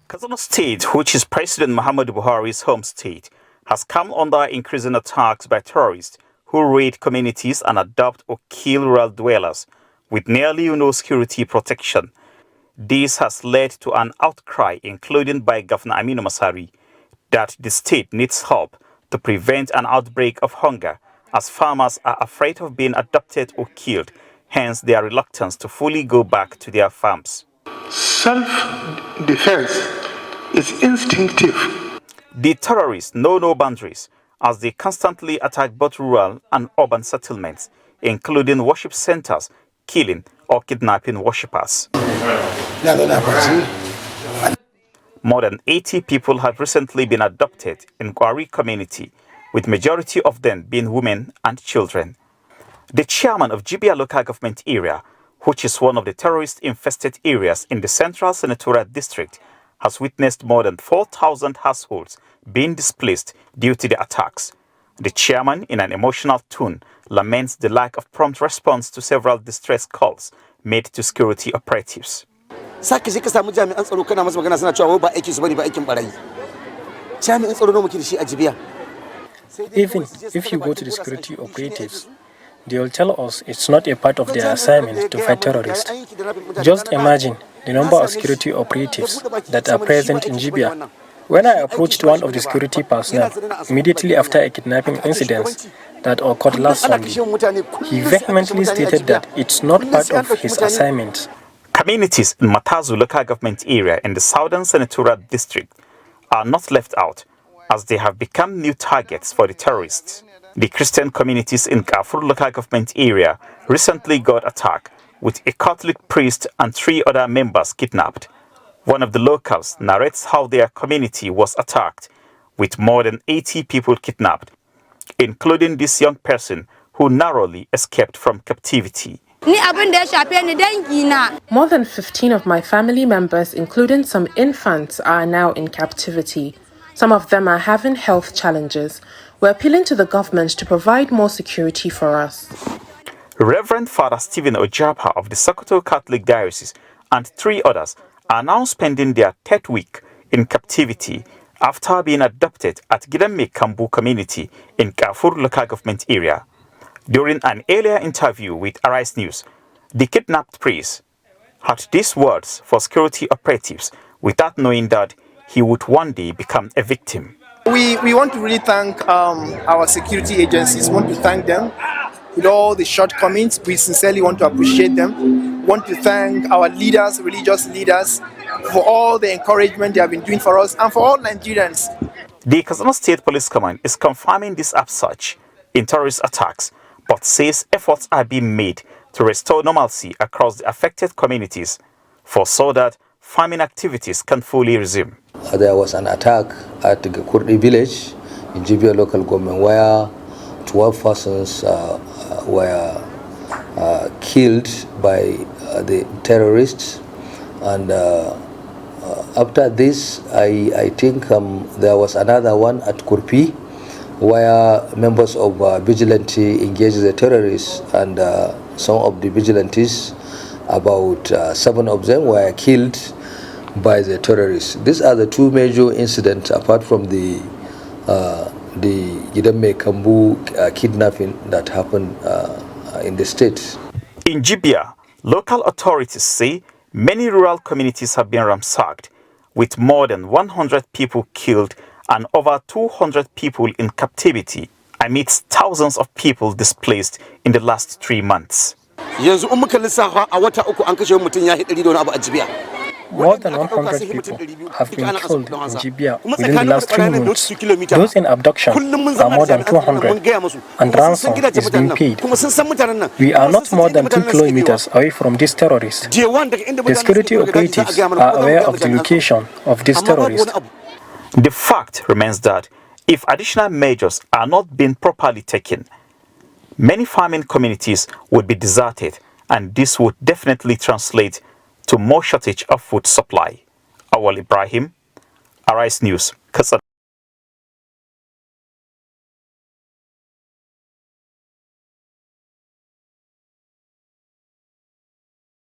Katsina State, which is President Muhammadu Buhari's home state, has come under increasing attacks by terrorists who raid communities and abduct or kill rural dwellers with nearly no security protection. This has led to an outcry, including by Governor Aminu Masari, that the state needs help to prevent an outbreak of hunger, as farmers are afraid of being abducted or killed, hence their reluctance to fully go back to their farms. Self-defense is instinctive. The terrorists know no boundaries as they constantly attack both rural and urban settlements, including worship centers, killing or kidnapping worshippers. More than 80 people have recently been abducted in Gwari community, with majority of them being women and children. The chairman of Jibia local government area, which is one of the terrorist-infested areas in the Central Senatorial District, has witnessed more than 4,000 households being displaced due to the attacks. The chairman, in an emotional tone, laments the lack of prompt response to several distress calls made to security operatives. Even if you go to the security operatives, they will tell us it's not a part of their assignment to fight terrorists. Just imagine the number of security operatives that are present in Jibia. When I approached one of the security personnel immediately after a kidnapping incident that occurred last Sunday, he vehemently stated that it's not part of his assignment. Communities in Matazu local government area in the Southern Senatorial District are not left out, as they have become new targets for the terrorists. The Christian communities in Kafur local government area recently got attacked, with a Catholic priest and 3 other members kidnapped. One of the locals narrates how their community was attacked, with more than 80 people kidnapped, including this young person who narrowly escaped from captivity. More than 15 of my family members, including some infants, are now in captivity. Some of them are having health challenges. We're appealing to the government to provide more security for us. Reverend Father Stephen Ojapa of the Sokoto Catholic Diocese and 3 others are now spending their 3rd week in captivity after being adopted at Gidame Kambu community in Kafur local government area. During an earlier interview with Arise News, the kidnapped priest had these words for security operatives without knowing that he would one day become a victim. We want to really thank our security agencies. We want to thank them with all the shortcomings. We sincerely want to appreciate them. We want to thank our leaders, religious leaders, for all the encouragement they have been doing for us and for all Nigerians. The Katsina State Police Command is confirming this upsurge in terrorist attacks, but says efforts are being made to restore normalcy across the affected communities so that farming activities can fully resume. There was an attack at the Kurdi village in Jibia local government where 12 persons were killed by the terrorists, and after this I think there was another one at Kurpi where members of vigilante engaged the terrorists, and some of the vigilantes, about 7 of them, were killed by the terrorists. These are the 2 major incidents apart from the Gidame Kambu kidnapping that happened in the state. In Jibia, local authorities say many rural communities have been ransacked, with more than 100 people killed and over 200 people in captivity, amidst thousands of people displaced in the last 3 months. More than 100 people have been killed in Jibia within the last 3 months. Those in abduction are more than 200, and ransom is being paid. We are not more than 2 kilometers away from these terrorists. The security operatives are aware of the location of these terrorists. The fact remains that if additional measures are not being properly taken, many farming communities would be deserted, and this would definitely translate to more shortage of food supply. Awwal Ibrahim, Arise News, Katsina.